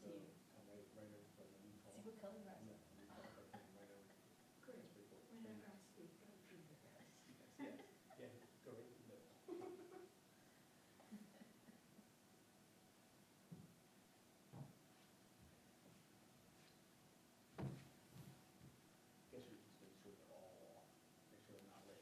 So come right over from the new hall. See what color Yeah, rise. new hall, right over. Great. That's pretty cool. Whenever I speak, go through the rest. Yes, yeah, go right through the middle. Guess we just make sure they're all off, make sure they're not lit.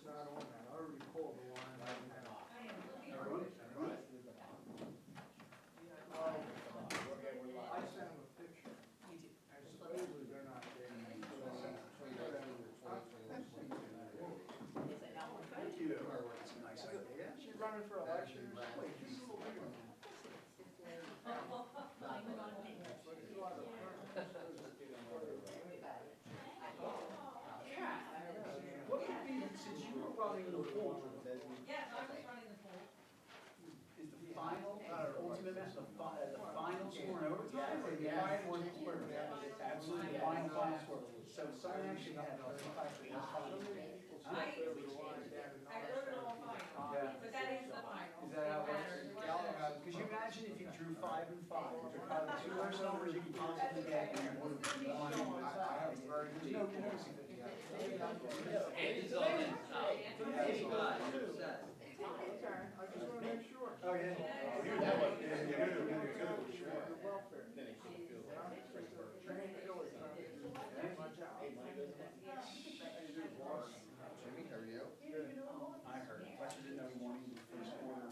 it's not on that, I already called the line right now. I sent him a picture, and supposedly they're not getting it. Thank you. That's a nice idea. She's running for election, wait, just a little bigger. What would be, since you were running the pool, Yes, I was running the pool. is the final, ultimate match, the final score in overtime, or the final score? Absolutely, the final score. So someone actually had 35. I wrote it all final, Yeah. but that is the final. Is that how it works? It matters. Because you imagine if you drew 5 and 5, which are probably the two worst numbers you could possibly get, and you would have won. There's no close. Andy's all in. Andy got it. You're set. I just wanna make sure. Oh, yeah. The welfare. Train killers, that's my job. Jimmy, how are you? I heard, but you didn't know we wanted the first quarter.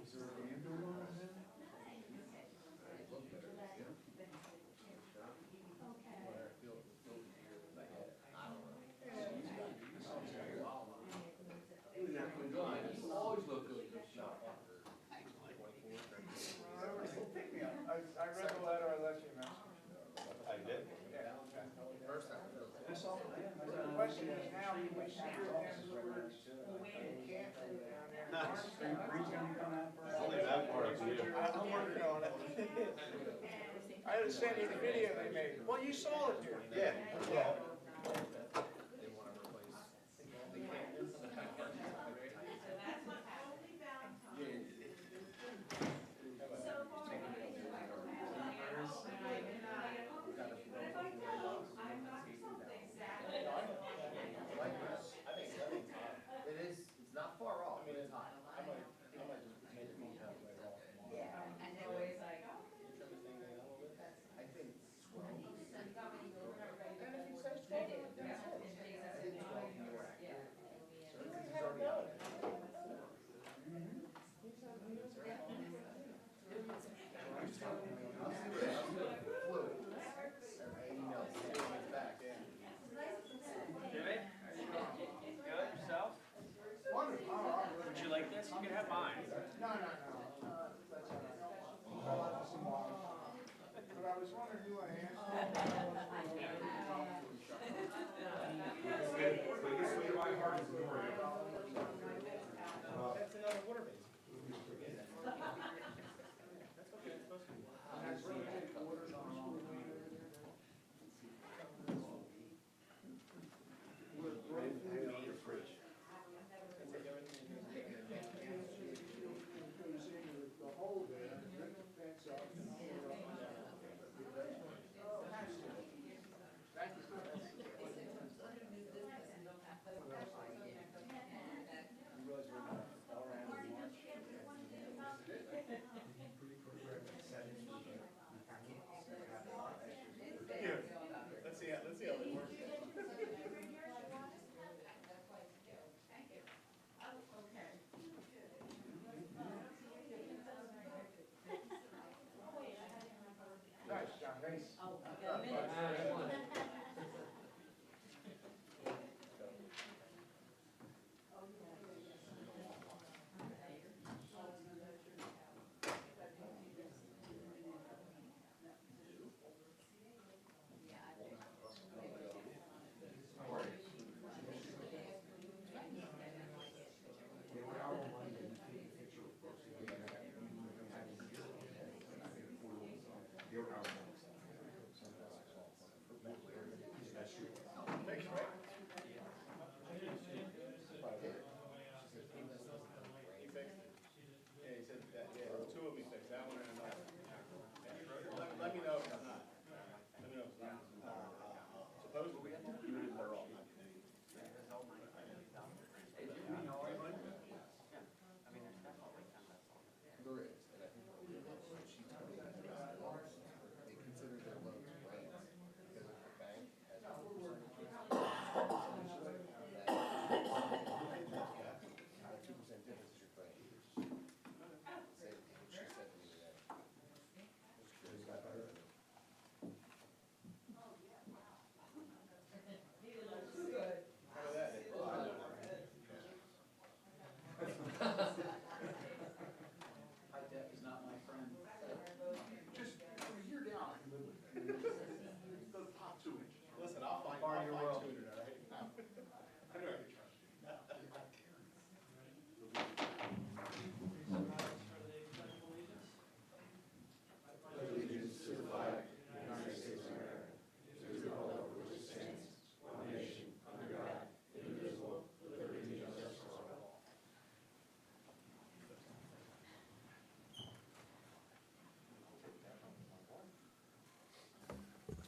Is there a game going on then? You always look good. Pick me up. I read the letter, I left you a message. I did? Yeah. First time. I saw it, yeah. The question is now, can we secure him so we're, we can't go down there? Bree's gonna come out for us. Only that part of you. I'm working on it. I had to send you the video they made. Well, you saw it, Jim. Yeah. Yeah. They want to replace. They can't. So that's what happened. So far, but if I go, I'm not something exactly. Like this. I think so. It is, it's not far off, but it's high. Yeah, and they're always like, oh. I think 12. And if he says 12, that's it. I think 12 more accurate. So this is already out. Fluid. Email, it's back, yeah. Jimmy, good, yourself? Wonderful. Would you like this? You can have mine. No. That's all right. I like to see mine. But I was wondering who I asked. That's another water base. And that's rotate the orders on school meter. We're right through the fridge. Goes into the hole there, and rip the fence up, and all that. Thank you. You realize we're not all around in March. Here, let's see how they work. Nice, John.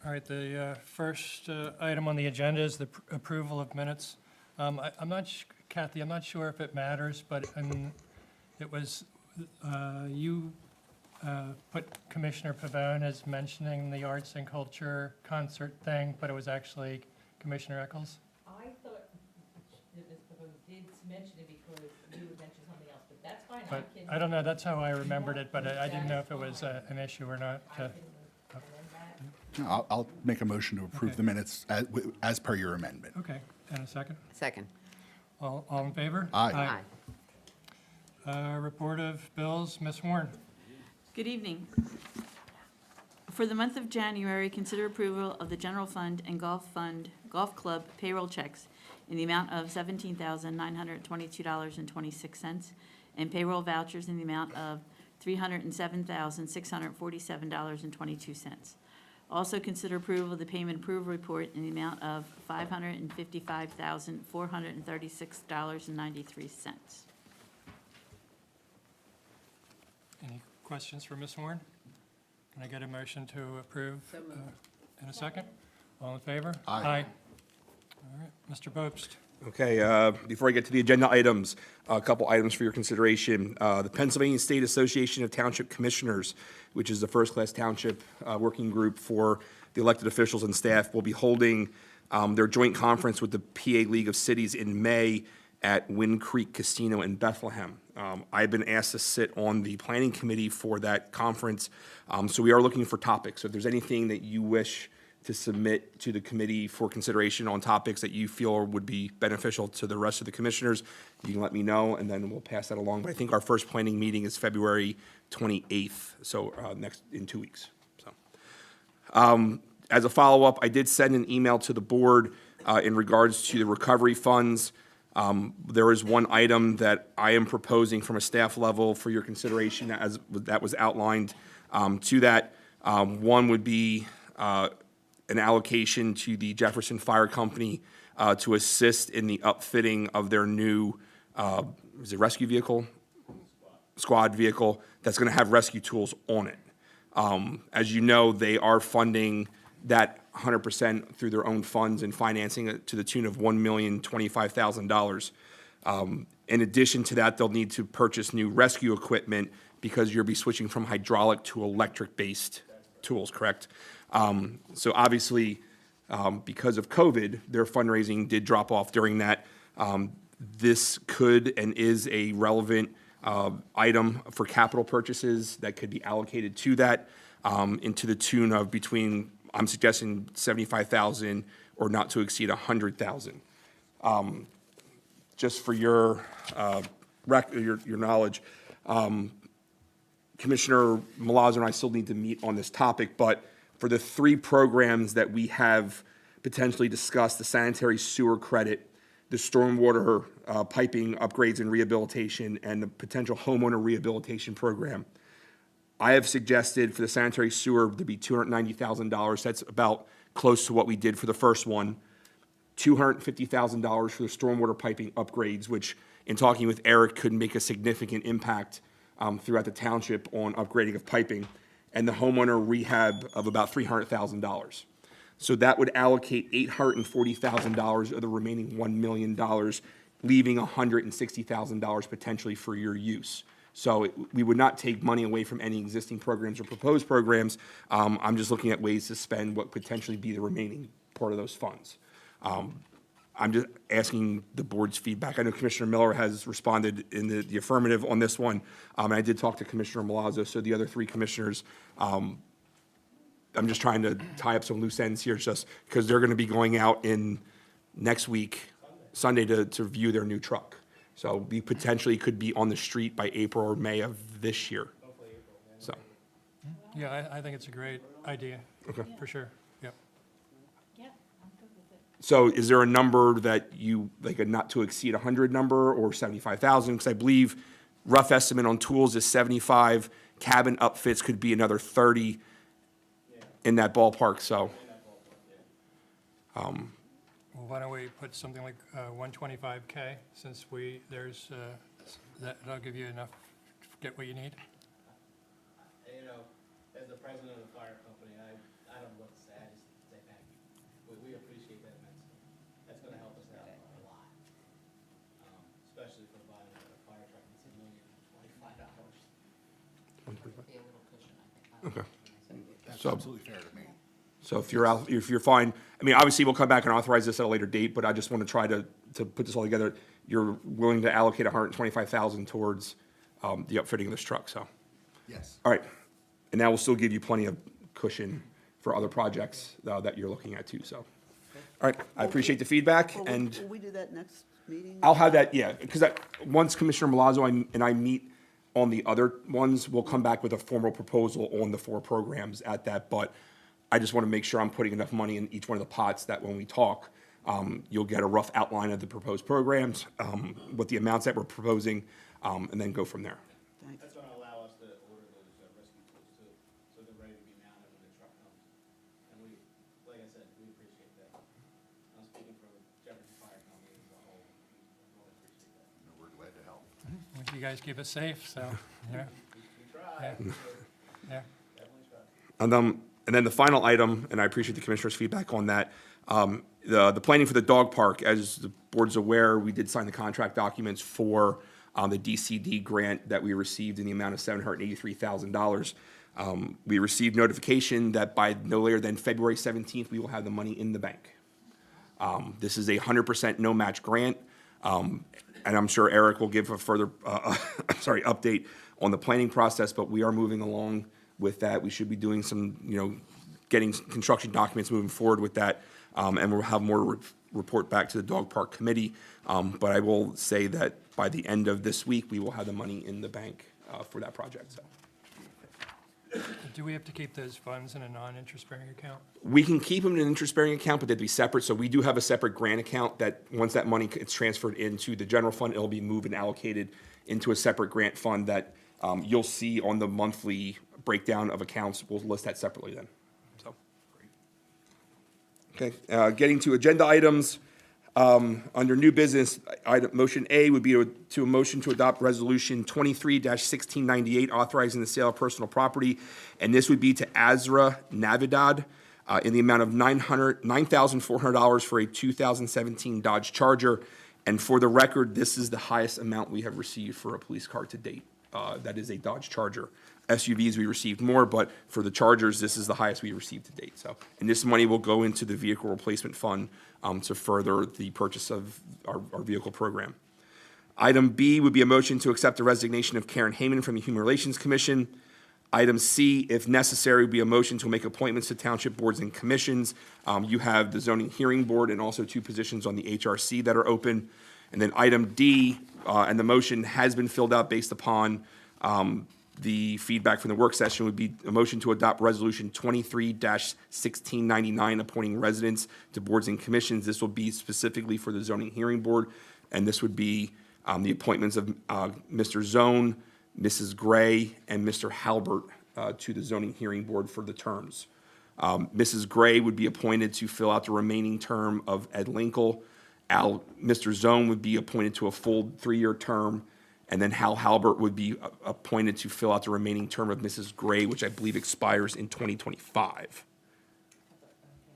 All right, the first item on the agenda is the approval of minutes. I'm not, Kathy, I'm not sure if it matters, but it was, you put Commissioner Pavone as mentioning the arts and culture concert thing, but it was actually Commissioner Eccles? I thought that Ms. Pavone did mention it because you would mention something else, but that's fine. But I don't know, that's how I remembered it, but I didn't know if it was an issue or not. I can amend that. I'll make a motion to approve the minutes as per your amendment. Okay, and a second? Second. All in favor? Aye. Report of bills, Ms. Warren. Good evening. For the month of January, consider approval of the general fund and golf club payroll checks in the amount of $17,922.26 and payroll vouchers in the amount of $307,647.22. Also consider approval of the payment approval report in the amount of $555,436.93. Any questions for Ms. Warren? Can I get a motion to approve So moved. in a second? All in favor? Aye. All right, Mr. Bobst. Okay, before I get to the agenda items, a couple items for your consideration. The Pennsylvania State Association of Township Commissioners, which is the first-class township working group for the elected officials and staff, will be holding their joint conference with the PA League of Cities in May at Wind Creek Casino in Bethlehem. I've been asked to sit on the planning committee for that conference, so we are looking for topics. So if there's anything that you wish to submit to the committee for consideration on topics that you feel would be beneficial to the rest of the commissioners, you can let me know, and then we'll pass that along. But I think our first planning meeting is February 28th, so in 2 weeks. So, as a follow-up, I did send an email to the board in regards to the recovery funds. There is one item that I am proposing from a staff level for your consideration that was outlined to that. One would be an allocation to the Jefferson Fire Company to assist in the upfitting of their new rescue vehicle? Squad vehicle that's going to have rescue tools on it. As you know, they are funding that 100% through their own funds and financing it to the tune of $1,025,000. In addition to that, they'll need to purchase new rescue equipment because you'll be switching from hydraulic to electric-based tools, correct? So obviously, because of COVID, their fundraising did drop off during that. This could and is a relevant item for capital purchases that could be allocated to that, into the tune of between, I'm suggesting $75,000 or not to exceed $100,000. Just for your knowledge, Commissioner Milazzo and I still need to meet on this topic, but for the 3 programs that we have potentially discussed, the sanitary sewer credit, the stormwater piping upgrades and rehabilitation, and the potential homeowner rehabilitation program, I have suggested for the sanitary sewer to be $290,000. That's about close to what we did for the first one. $250,000 for the stormwater piping upgrades, which in talking with Eric could make a significant impact throughout the township on upgrading of piping, and the homeowner rehab of about $300,000. So that would allocate $840,000 of the remaining $1 million, leaving $160,000 potentially for your use. So we would not take money away from any existing programs or proposed programs. I'm just looking at ways to spend what potentially be the remaining part of those funds. I'm just asking the board's feedback. I know Commissioner Miller has responded in the affirmative on this one, and I did talk to Commissioner Milazzo, so the other 3 commissioners, I'm just trying to tie up some loose ends here, just because they're going to be going out in next week, Sunday, to view their new truck. So we potentially could be on the street by April or May of this year. So. Yeah, I think it's a great idea. Okay. For sure, yep. Yeah, I'm good with it. So is there a number that you, like a not to exceed 100 number or 75,000? Because I believe rough estimate on tools is 75, cabin upfits could be another 30 in that ballpark, so. Well, why don't we put something like 125K, since that'll give you enough to get what you need? You know, as the president of the fire company, I don't know what to say. I just That's So- absolutely fair to me. So if you're fine, I mean, obviously, we'll come back and authorize this at a later date, but I just want to try to put this all together. You're willing to allocate $125,000 towards the upfitting of this truck, so. Yes. All right, and that will still give you plenty of cushion for other projects that you're looking at too, so. All right, I appreciate the feedback, Will and we do that next meeting? I'll have that, yeah, because once Commissioner Milazzo and I meet on the other ones, we'll come back with a formal proposal on the 4 programs at that, but I just want to make sure I'm putting enough money in each one of the pots that when we talk, you'll get a rough outline of the proposed programs, what the amounts that we're proposing, and then go from there. Thanks. That's gonna allow us to order those rescue tools too, so they're ready to be mounted when the truck comes. And we, like I said, we appreciate that. I'm speaking for Jefferson Fire Company as a whole, we really appreciate that. We're glad to help. You guys keep us safe, so, yeah, We try, yeah. definitely try. And then the final item, and I appreciate the commissioner's feedback on that, the planning for the dog park, as the board's aware, we did sign the contract documents for the DCD grant that we received in the amount of $783,000. We received notification that by no later than February 17th, we will have the money in the bank. This is a 100% no-match grant, and I'm sure Eric will give a further, update on the planning process, but we are moving along with that. We should be doing some, getting construction documents moving forward with that, and we'll have more report back to the dog park committee. But I will say that by the end of this week, we will have the money in the bank for that project, so. Do we have to keep those funds in a non-interest bearing account? We can keep them in an interest-bearing account, but they'd be separate. So we do have a separate grant account that, once that money gets transferred into the general fund, it'll be moved and allocated into a separate grant fund that you'll see on the monthly breakdown of accounts. We'll list that separately then. So, okay, getting to agenda items. Under new business, motion A would be to a motion to adopt resolution 23-1698, authorizing the sale of personal property. And this would be to Azra Navidad in the amount of $9,400 for a 2017 Dodge Charger. And for the record, this is the highest amount we have received for a police car to date. That is a Dodge Charger. SUVs, we received more, but for the Chargers, this is the highest we received to date. So, and this money will go into the vehicle replacement fund to further the purchase of our vehicle program. Item B would be a motion to accept the resignation of Karen Heyman from the Human Relations Commission. Item C, if necessary, would be a motion to make appointments to township boards and commissions. You have the zoning hearing board and also 2 positions on the HRC that are open. And then item D, and the motion has been filled out based upon the feedback from the work session, would be a motion to adopt resolution 23-1699, appointing residents to boards and commissions. This will be specifically for the zoning hearing board, and this would be the appointments of Mr. Zone, Mrs. Gray, and Mr. Halbert to the zoning hearing board for the terms. Mrs. Gray would be appointed to fill out the remaining term of Ed Linkle. Mr. Zone would be appointed to a full 3-year term, and then Hal Halbert would be appointed to fill out the remaining term of Mrs. Gray, which I believe expires in 2025.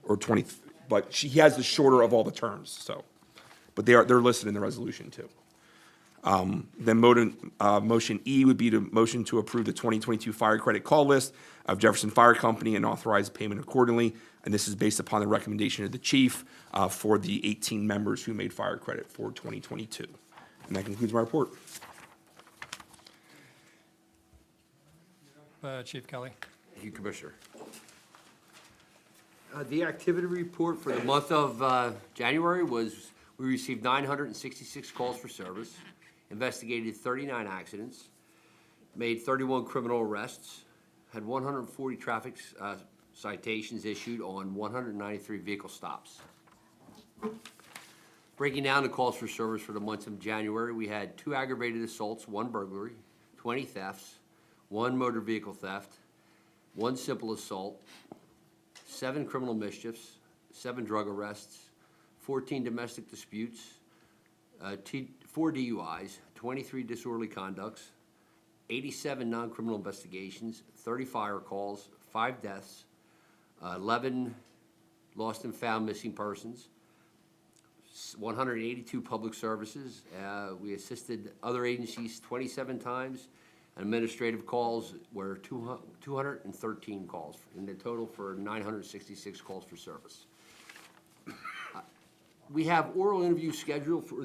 Or 20, but he has the shorter of all the terms, so. But they're listed in the resolution too. Then motion E would be to motion to approve the 2022 fire credit call list of Jefferson Fire Company and authorize payment accordingly. And this is based upon the recommendation of the chief for the 18 members who made fire credit for 2022. And that concludes my report. Chief Kelly. Thank you, Commissioner. The activity report for the month of January was, we received 966 calls for service, investigated 39 accidents, made 31 criminal arrests, had 140 traffic citations issued on 193 vehicle stops. Breaking down the calls for service for the month of January, we had 2 aggravated assaults, 1 burglary, 20 thefts, 1 motor vehicle theft, 1 simple assault, 7 criminal mischiefs, 7 drug arrests, 14 domestic disputes, 4 DUIs, 23 disorderly conducts, 87 non-criminal investigations, 30 fire calls, 5 deaths, 11 lost and found missing persons, 182 public services. We assisted other agencies 27 times. Administrative calls were 213 calls, in the total for 966 calls for service. We have oral interviews scheduled for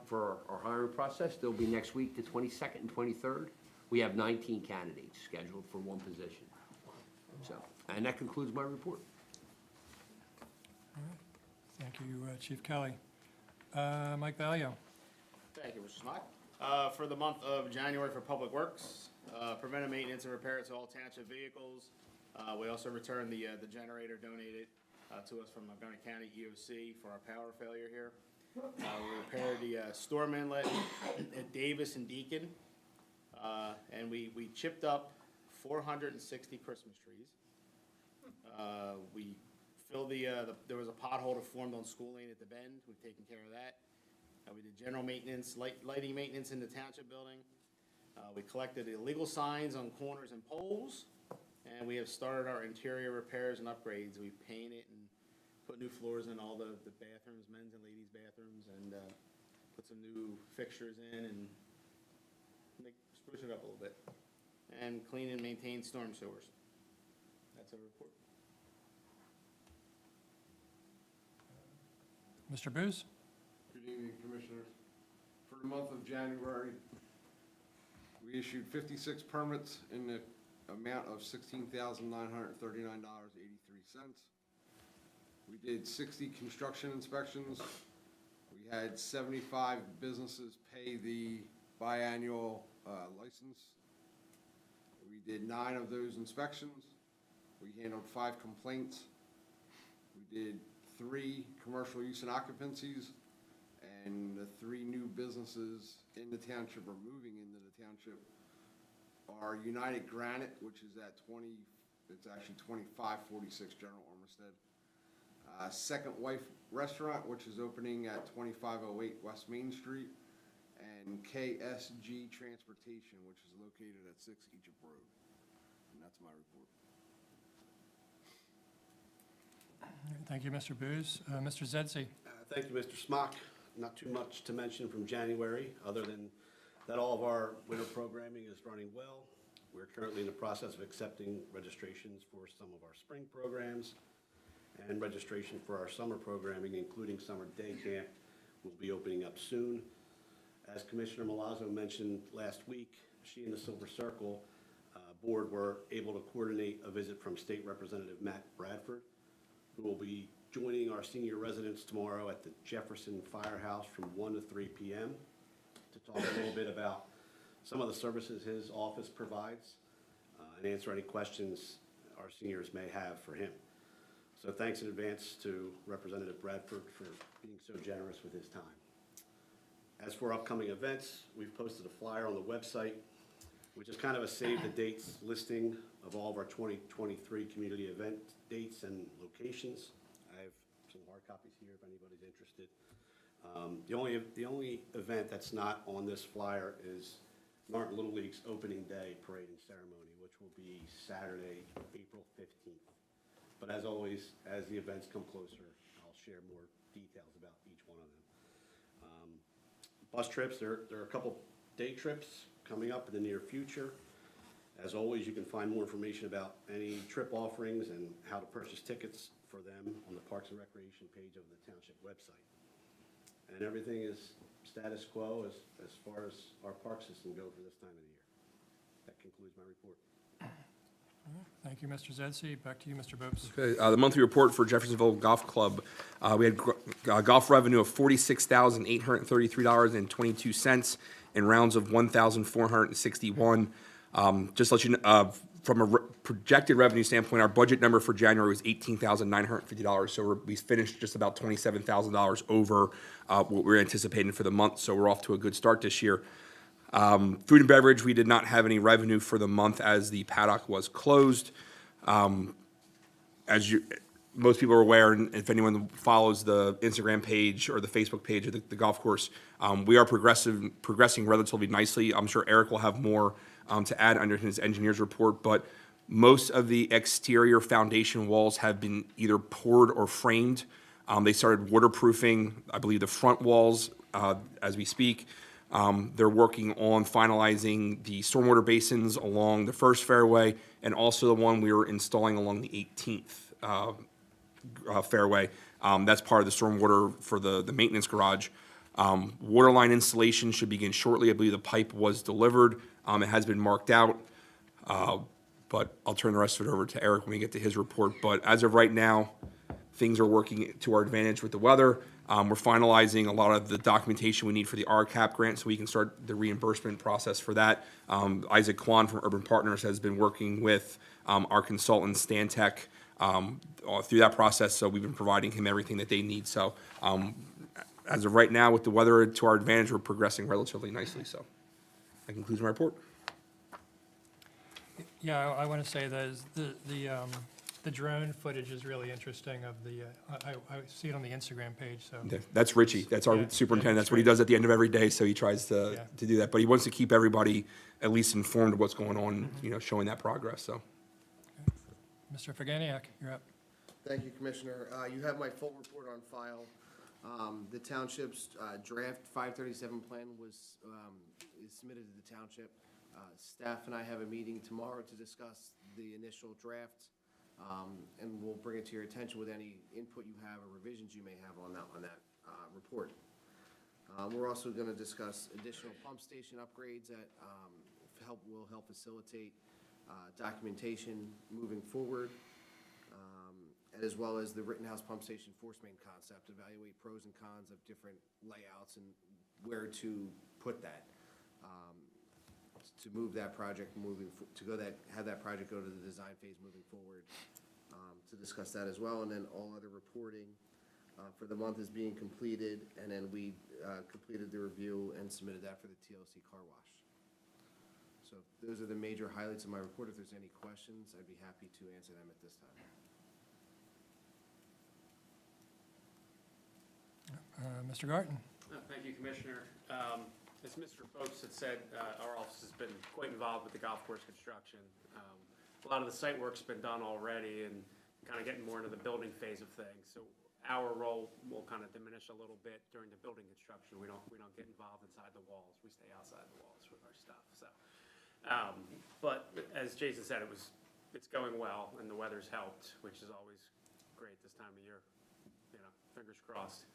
for our hiring process. They'll be next week, the 22nd and 23rd. We have 19 candidates scheduled for one position. So, and that concludes my report. Thank you, Chief Kelly. Mike Vallio. Thank you, Mr. Smock. For the month of January for Public Works, preventive maintenance and repairs to all township vehicles. We also returned the generator donated to us from Montgomery County EOC for our power failure here. We repaired the storm inlet at Davis and Deacon. And we chipped up 460 Christmas trees. We filled there was a pothole that formed on School Lane at the bend. We've taken care of that. We did general maintenance, lighting maintenance in the township building. We collected illegal signs on corners and poles. And we have started our interior repairs and upgrades. We've painted and put new floors in all the bathrooms, men's and ladies' bathrooms, and put some new fixtures in and spruce it up a little bit. And clean and maintain storm sewers. That's our report. Mr. Booz? Good evening, Commissioners. For the month of January, we issued 56 permits in the amount of $16,939.83. We did 60 construction inspections. We had 75 businesses pay the biannual license. We did 9 of those inspections. We handled 5 complaints. We did 3 commercial use and occupancies, and the 3 new businesses in the township or moving into the township are United Granite, which is at 2546 General Ormstead. Second Wife Restaurant, which is opening at 2508 West Main Street, and KSG Transportation, which is located at 6 Egypt Road. And that's my report. Thank you, Mr. Booz. Mr. Zedzi. Thank you, Mr. Smock. Not too much to mention from January, other than that all of our winter programming is running well. We're currently in the process of accepting registrations for some of our spring programs, and registration for our summer programming, including summer day camp, will be opening up soon. As Commissioner Milazzo mentioned last week, she and the Silver Circle board were able to coordinate a visit from State Representative Matt Bradford, who will be joining our senior residents tomorrow at the Jefferson Firehouse from 1 to 3 p.m. to talk a little bit about some of the services his office provides and answer any questions our seniors may have for him. So thanks in advance to Representative Bradford for being so generous with his time. As for upcoming events, we've posted a flyer on the website, which is kind of a save the dates listing of all of our 2023 community event dates and locations. I have some hard copies here if anybody's interested. The only event that's not on this flyer is Norriton Little League's opening day parade and ceremony, which will be Saturday, April 15th. But as always, as the events come closer, I'll share more details about each one of them. Bus trips, there are a couple day trips coming up in the near future. As always, you can find more information about any trip offerings and how to purchase tickets for them on the Parks and Recreation page of the township website. And everything is status quo as far as our park system go for this time of the year. That concludes my report. Thank you, Mr. Zedzi. Back to you, Mr. Bopes. Okay, the monthly report for Jeffersonville Golf Club. We had golf revenue of $46,833.22 in rounds of 1,461. Just to let you know, from a projected revenue standpoint, our budget number for January was $18,950. So we finished just about $27,000 over what we were anticipating for the month. So we're off to a good start this year. Food and beverage, we did not have any revenue for the month as the paddock was closed. As most people are aware, and if anyone follows the Instagram page or the Facebook page of the golf course, we are progressing relatively nicely. I'm sure Eric will have more to add under his engineer's report, but most of the exterior foundation walls have been either poured or framed. They started waterproofing, I believe, the front walls as we speak. They're working on finalizing the stormwater basins along the first fairway and also the one we were installing along the 18th fairway. That's part of the stormwater for the maintenance garage. Water line installation should begin shortly. I believe the pipe was delivered. It has been marked out. But I'll turn the rest of it over to Eric when we get to his report. But as of right now, things are working to our advantage with the weather. We're finalizing a lot of the documentation we need for the RCAP grant so we can start the reimbursement process for that. Isaac Kwan from Urban Partners has been working with our consultant, Stantec, through that process. So we've been providing him everything that they need. So as of right now, with the weather to our advantage, we're progressing relatively nicely. So that concludes my report. Yeah, I want to say that the drone footage is really interesting of the, I see it on the Instagram page, so. That's Richie. That's our Yeah, superintendent. yeah, That's what he does at the end of every day. So he tries to do that. But he wants to keep everybody at least informed of what's going on, showing that progress. So. Mr. Faganiak, you're up. Thank you, Commissioner. You have my full report on file. The township's draft 537 plan is submitted to the township. Staff and I have a meeting tomorrow to discuss the initial draft, and we'll bring it to your attention with any input you have or revisions you may have on that report. We're also going to discuss additional pump station upgrades that will help facilitate documentation moving forward, as well as the Rittenhouse Pump Station force main concept, evaluate pros and cons of different layouts and where to put that. To move that project have that project go to the design phase moving forward, to discuss that as well. And then all other reporting for the month is being completed, and then we completed the review and submitted that for the TLC car wash. So those are the major highlights of my report. If there's any questions, I'd be happy to answer them at this time. Mr. Garten. Thank you, Commissioner. As Mr. Folks had said, our office has been quite involved with the golf course construction. A lot of the site work's been done already and kind of getting more into the building phase of things. So our role will kind of diminish a little bit during the building construction. We don't get involved inside the walls. We stay outside the walls with our stuff. So, but as Jason said, it's going well and the weather's helped, which is always great this time of year. Fingers crossed.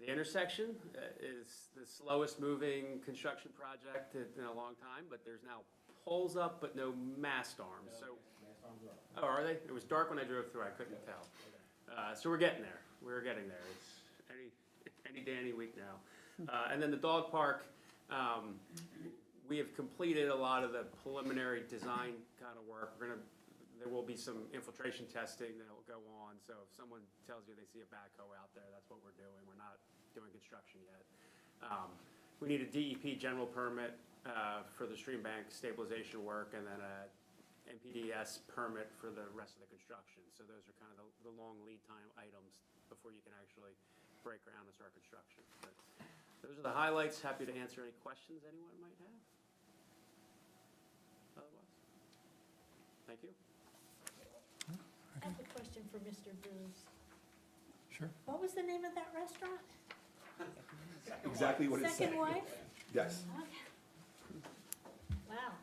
The intersection is the slowest moving construction project in a long time, but there's now poles up but no mast arms. So, oh, are they? It was dark when I drove through. I couldn't tell. So we're getting there. We're getting there. It's any day, any week now. And then the dog park, we have completed a lot of the preliminary design kind of work. There will be some infiltration testing that will go on. So if someone tells you they see a backhoe out there, that's what we're doing. We're not doing construction yet. We need a DEP general permit for the stream bank stabilization work, and then a NPDES permit for the rest of the construction. So those are kind of the long lead time items before you can actually break ground and start construction. But those are the highlights. Happy to answer any questions anyone might have. Otherwise, thank you. I have a question for Mr. Booz. Sure. What was the name of that restaurant? Exactly what it said. Second Wife? Yes. Okay. Wow.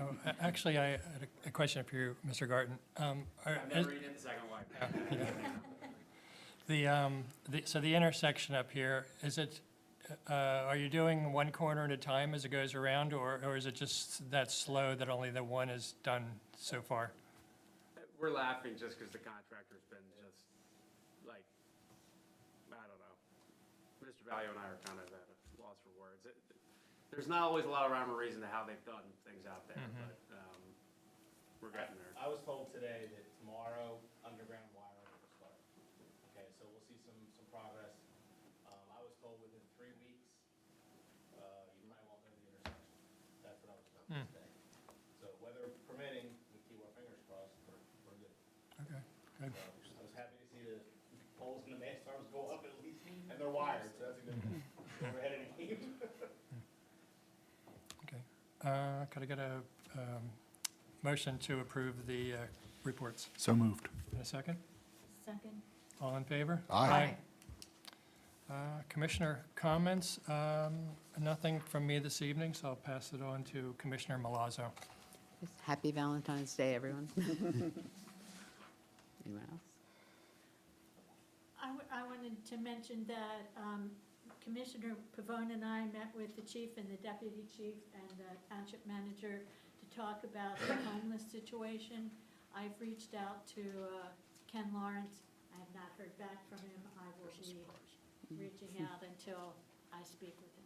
Oh, actually, I had a question for you, Mr. Garten. I've never eaten the second wife. So the intersection up here, is it, are you doing one corner at a time as it goes around, or is it just that slow that only the one is done so far? We're laughing just because the contractor's been just like, I don't know. Mr. Valio and I are kind of at a loss for words. There's not always a lot of rhyme or reason to how they've done things out there, but we're getting there. I was told today that tomorrow underground wiring will start. Okay, so we'll see some progress. I was told within 3 weeks, you might want to know the intersection. That's what I was told today. So weather permitting, we keep our fingers crossed. We're good. Okay, good. So I was happy to see the poles and the mast arms go up at least, and they're wired, so that's a good thing. We're ahead of the game. Okay. Could I get a motion to approve the reports? So moved. In a second? Second. All in favor? Aye. Commissioner comments? Nothing from me this evening, so I'll pass it on to Commissioner Milazzo. Just happy Valentine's Day, everyone. Anyone else? I wanted to mention that Commissioner Pavone and I met with the chief and the deputy chief and the township manager to talk about the homeless situation. I've reached out to Ken Lawrence. I have not heard back from him. I will be reaching out until I speak with him.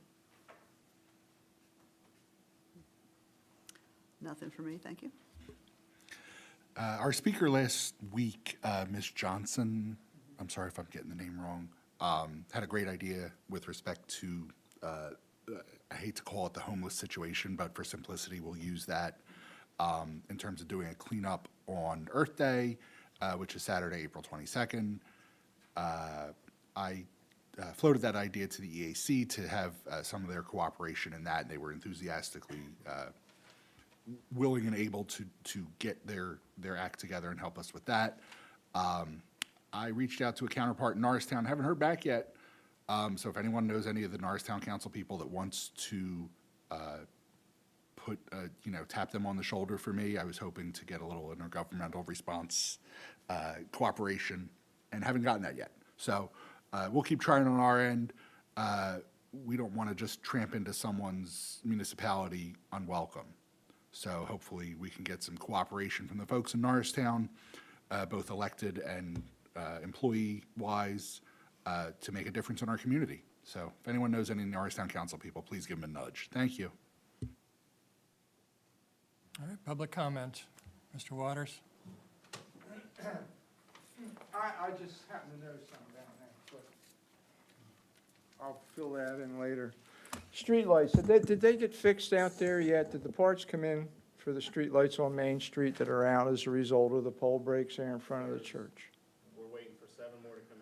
Nothing for me, thank you. Our speaker last week, Ms. Johnson, I'm sorry if I'm getting the name wrong, had a great idea with respect to, I hate to call it the homeless situation, but for simplicity, we'll use that in terms of doing a cleanup on Earth Day, which is Saturday, April 22nd. I floated that idea to the EAC to have some of their cooperation in that, and they were enthusiastically willing and able to get their act together and help us with that. I reached out to a counterpart in Norristown, haven't heard back yet. So if anyone knows any of the Norristown Council people that wants to tap them on the shoulder for me, I was hoping to get a little intergovernmental response cooperation, and haven't gotten that yet. So we'll keep trying on our end. We don't want to just tramp into someone's municipality unwelcome. So hopefully we can get some cooperation from the folks in Norristown, both elected and employee-wise, to make a difference in our community. So if anyone knows any Norristown Council people, please give them a nudge. Thank you. All right, public comment. Mr. Waters? I just happen to know something down there, but I'll fill that in later. Streetlights, did they get fixed out there yet? Did the parts come in for the streetlights on Main Street that are out as a result of the pole breaks there in front of the church? We're waiting for 7 more to come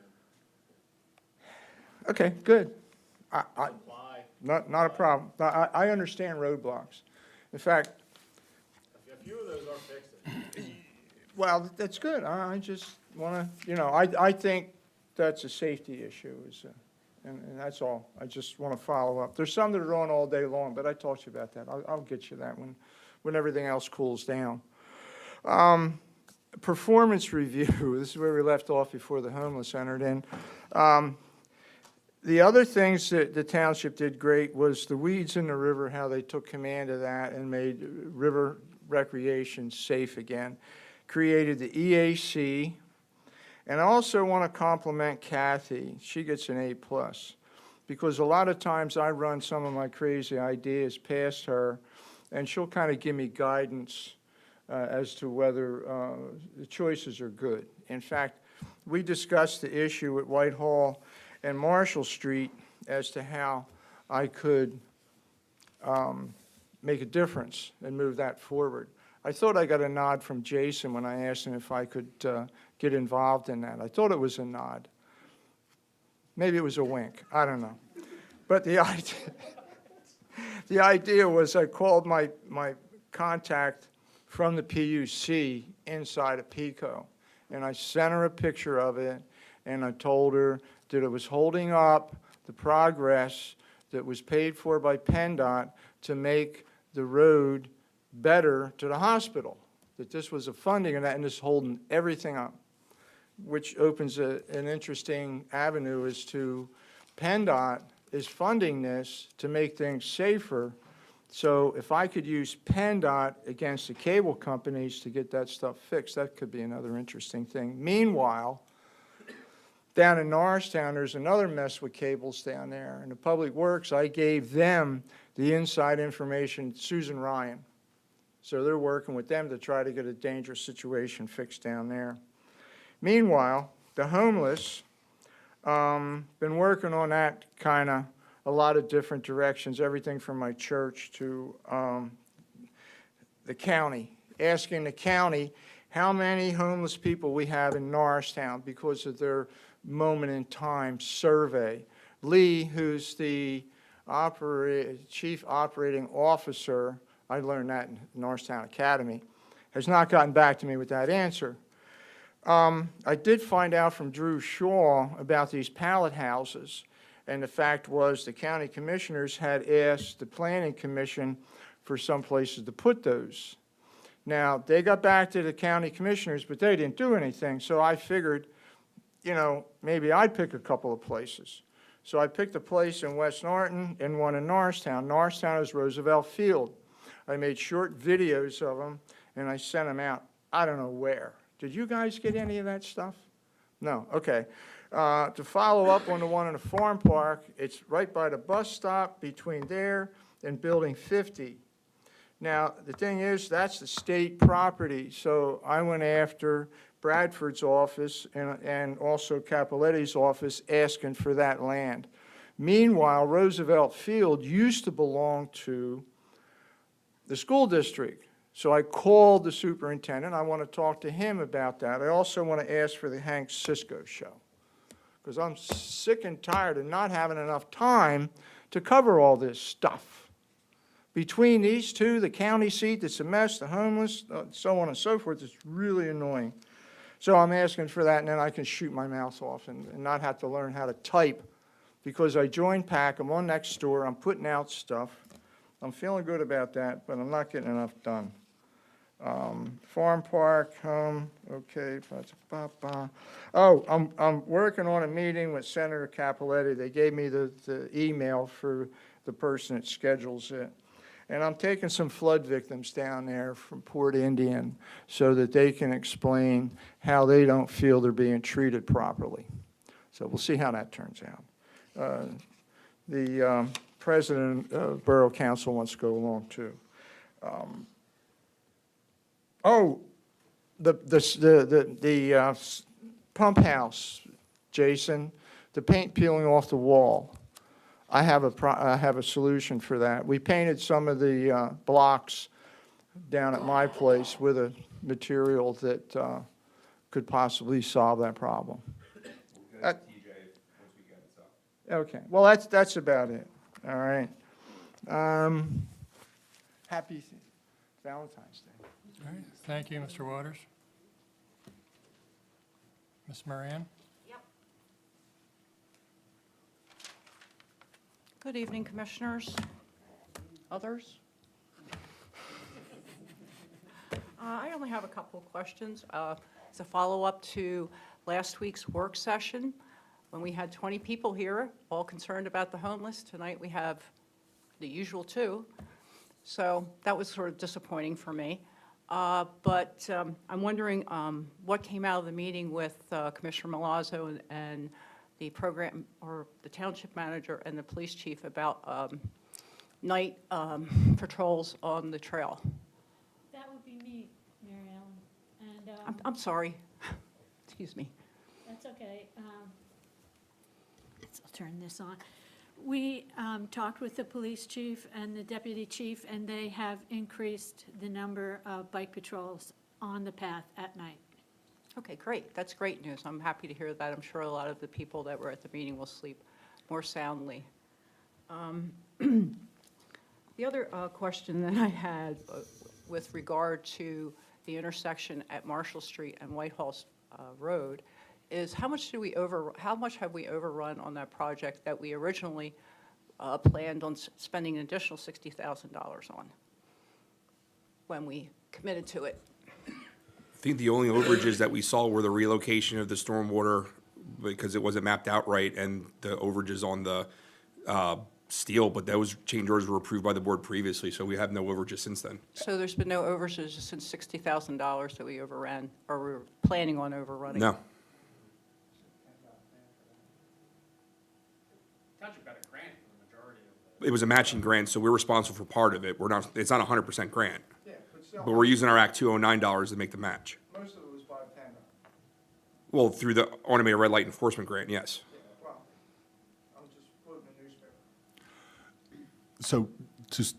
in. Okay, good. Supply. Not a problem. I understand roadblocks. In fact, A few of those are fixed. well, that's good. I just want to, I think that's a safety issue, and that's all. I just want to follow up. There's some that are on all day long, but I talked to you about that. I'll get you that when everything else cools down. Performance review, this is where we left off before the homeless entered in. The other things that the township did great was the weeds in the river, how they took command of that and made river recreation safe again. Created the EAC. And I also want to compliment Kathy. She gets an A+, because a lot of times I run some of my crazy ideas past her, and she'll kind of give me guidance as to whether the choices are good. In fact, we discussed the issue at Whitehall and Marshall Street as to how I could make a difference and move that forward. I thought I got a nod from Jason when I asked him if I could get involved in that. I thought it was a nod. Maybe it was a wink. I don't know. But the idea was I called my contact from the PUC inside of PICO, and I sent her a picture of it, and I told her that it was holding up the progress that was paid for by PennDOT to make the road better to the hospital, that this was a funding of that, and this holding everything up, which opens an interesting avenue as to PennDOT is funding this to make things safer. So if I could use PennDOT against the cable companies to get that stuff fixed, that could be another interesting thing. Meanwhile, down in Norristown, there's another mess with cables down there. In the Public Works, I gave them the inside information, Susan Ryan. So they're working with them to try to get a dangerous situation fixed down there. Meanwhile, the homeless, been working on that kind of a lot of different directions, everything from my church to the county, asking the county how many homeless people we have in Norristown because of their moment in time survey. Lee, who's the chief operating officer, I learned that in Norristown Academy, has not gotten back to me with that answer. I did find out from Drew Shaw about these pallet houses, and the fact was the county commissioners had asked the planning commission for some places to put those. Now, they got back to the county commissioners, but they didn't do anything, so I figured, maybe I'd pick a couple of places. So I picked a place in West Norriton and one in Norristown. Norristown is Roosevelt Field. I made short videos of them, and I sent them out. I don't know where. Did you guys get any of that stuff? No, okay. To follow up on the one in the farm park, it's right by the bus stop between there and Building 50. Now, the thing is, that's the state property, so I went after Bradford's office and also Capoletti's office asking for that land. Meanwhile, Roosevelt Field used to belong to the school district. So I called the superintendent. I want to talk to him about that. I also want to ask for the Hank Cisco show, because I'm sick and tired of not having enough time to cover all this stuff. Between these two, the county seat that's a mess, the homeless, so on and so forth, it's really annoying. So I'm asking for that, and then I can shoot my mouth off and not have to learn how to type, because I joined PAC, I'm on Nextdoor, I'm putting out stuff. I'm feeling good about that, but I'm not getting enough done. Farm park, okay. Oh, I'm working on a meeting with Senator Capoletti. They gave me the email for the person that schedules it. And I'm taking some flood victims down there from Port Indian so that they can explain how they don't feel they're being treated properly. So we'll see how that turns out. The president of Borough Council wants to go along too. The pump house, Jason, the paint peeling off the wall. I have a solution for that. We painted some of the blocks down at my place with a material that could possibly solve that problem. Okay, well, that's about it. All right. Happy Valentine's Day. All right, thank you, Mr. Waters. Ms. Moran? Good evening, Commissioners, others. I only have a couple of questions. It's a follow-up to last week's work session when we had 20 people here, all concerned about the homeless. Tonight we have the usual 2. So that was sort of disappointing for me. But I'm wondering what came out of the meeting with Commissioner Milazzo and the program, or the township manager and the police chief about night patrols on the trail. That would be me, Mary Ellen, and. I'm sorry. Excuse me. That's okay. I'll turn this on. We talked with the police chief and the deputy chief, and they have increased the number of bike patrols on the path at night. Okay, great. That's great news. I'm happy to hear that. I'm sure a lot of the people that were at the meeting will sleep more soundly. The other question that I had with regard to the intersection at Marshall Street and Whitehall Road is how much have we overrun on that project that we originally planned on spending an additional $60,000 on when we committed to it? I think the only overages that we saw were the relocation of the stormwater because it wasn't mapped out right, and the overages on the steel, but those change orders were approved by the board previously, so we have no overages since then. So there's been no overages since $60,000 that we overran, or we were planning on overrunning? No. Township got a grant for the majority of the. It was a matching grant, so we're responsible for part of it. It's not 100% grant, Yeah, but still, but we're using our Act 209 dollars to make the match. most of it was by PennDOT. Well, through the automated red light enforcement grant, yes. Yeah, well, I'm just quoting the newspaper. So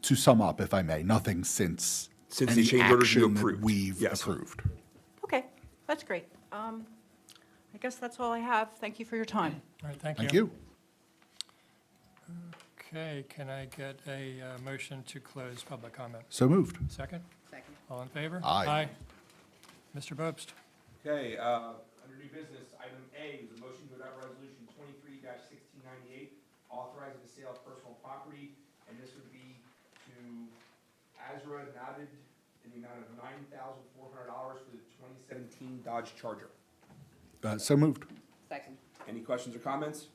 to sum up, if I may, nothing since Since any the change orders you action that approved. we've Yes. approved. Okay, that's great. I guess that's all I have. Thank you for your time. All right, thank you. Thank you. Okay, can I get a motion to close public comment? So moved. Second? Second. All in favor? Aye. Mr. Bobst? Okay, under new business, item A is a motion to adopt resolution 23-1698, authorizing the sale of personal property, and this would be to Azra Navid in the amount of $9,400 for the 2017 Dodge Charger. So moved. Second. Any questions or comments?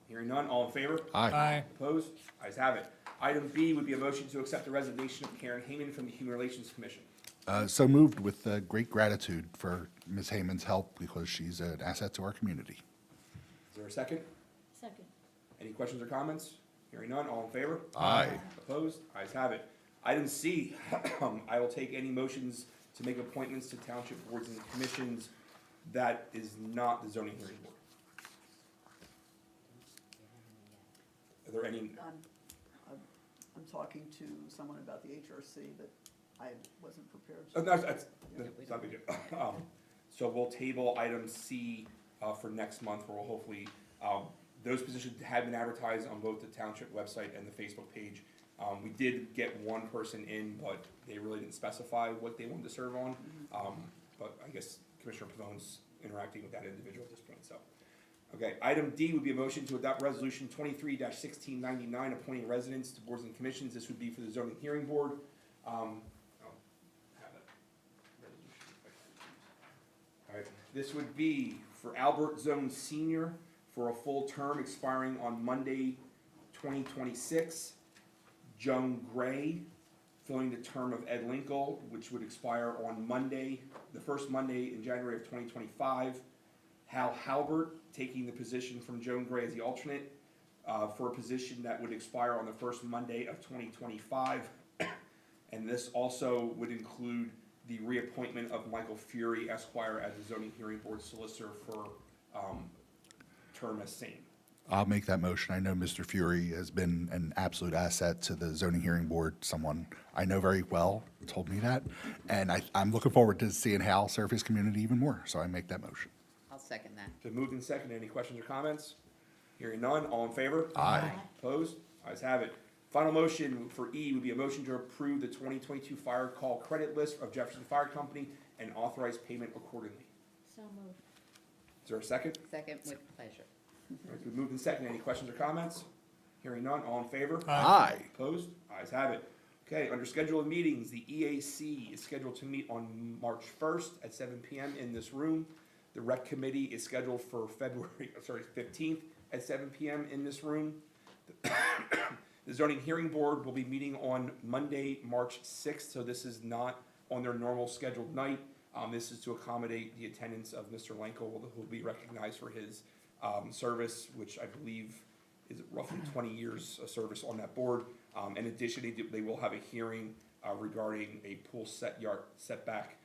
Hearing none, all in favor? Aye. Opposed? Ayes have it. Item B would be a motion to accept the resignation of Karen Heyman from the Human Relations Commission. So moved with great gratitude for Ms. Heyman's help because she's an asset to our community. Is there a second? Second. Any questions or comments? Hearing none, all in favor? Aye. Opposed? Ayes have it. Item C, I will take any motions to make appointments to township boards and commissions that is not the zoning hearing board. Are there any, I'm talking to someone about the HRC, but I wasn't prepared. oh, no, that's not a big deal. So we'll table item C for next month, where we'll hopefully, those positions have been advertised on both the township website and the Facebook page. We did get one person in, but they really didn't specify what they wanted to serve on. But I guess Commissioner Pavone's interacting with that individual at this point, so. Okay, item D would be a motion to adopt resolution 23-1699, appointing residents to boards and commissions. This would be for the zoning hearing board. I'll have that resolution if I can. All right, this would be for Albert Zone Senior for a full term expiring on Monday, 2026. Joan Gray, filling the term of Ed Linkle, which would expire on Monday, the first Monday in January of 2025. Hal Halbert, taking the position from Joan Gray as the alternate, for a position that would expire on the first Monday of 2025. And this also would include the reappointment of Michael Fury Esquire as the zoning hearing board solicitor for term as same. I'll make that motion. I know Mr. Fury has been an absolute asset to the zoning hearing board. Someone I know very well told me that. And I'm looking forward to seeing Hal serve his community even more. So I make that motion. I'll second that. So moved and seconded. Any questions or comments? Hearing none, all in favor? Aye. Opposed? Ayes have it. Final motion for E would be a motion to approve the 2022 fire call credit list of Jefferson Fire Company and authorize payment accordingly. So moved. Is there a second? Second with pleasure. All right, it's been moved and seconded. Any questions or comments? Hearing none, all in favor? Aye. Opposed? Ayes have it. Okay, under scheduled meetings, the EAC is scheduled to meet on March 1st at 7 p.m. in this room. The rec committee is scheduled for February 15th at 7 p.m. in this room. The zoning hearing board will be meeting on Monday, March 6th, so this is not on their normal scheduled night. This is to accommodate the attendance of Mr. Lenko, who will be recognized for his service, which I believe is roughly 20 years of service on that board. In addition, they will have a hearing regarding a pool setback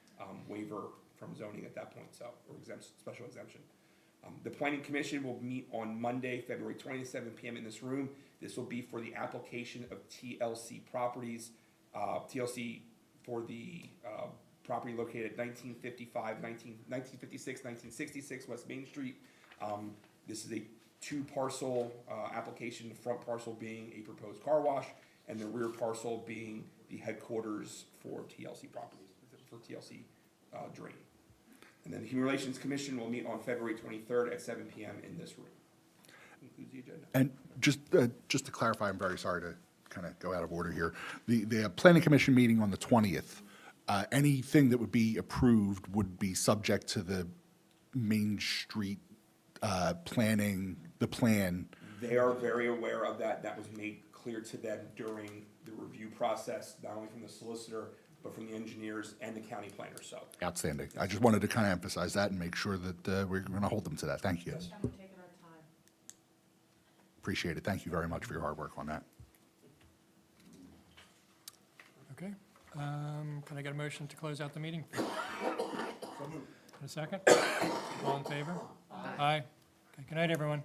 waiver from zoning at that point, so, or special exemption. The planning commission will meet on Monday, February 20th, 7 p.m. in this room. This will be for the application of TLC properties, TLC for the property located at 1956, 1966 West Main Street. This is a two-parcel application, the front parcel being a proposed car wash, and the rear parcel being the headquarters for TLC properties, for TLC drain. And then the Human Relations Commission will meet on February 23rd at 7 p.m. in this room. Concludes the agenda. And just to clarify, I'm very sorry to kind of go out of order here. The planning commission meeting on the 20th, anything that would be approved would be subject to the Main Street planning, the plan. They are very aware of that. That was made clear to them during the review process, not only from the solicitor, but from the engineers and the county planner, so. Outstanding. I just wanted to kind of emphasize that and make sure that we're going to hold them to that. Thank you. And we're taking our time. Appreciate it. Thank you very much for your hard work on that. Okay. Can I get a motion to close out the meeting? In a second? All in favor? Aye. Okay, good night, everyone.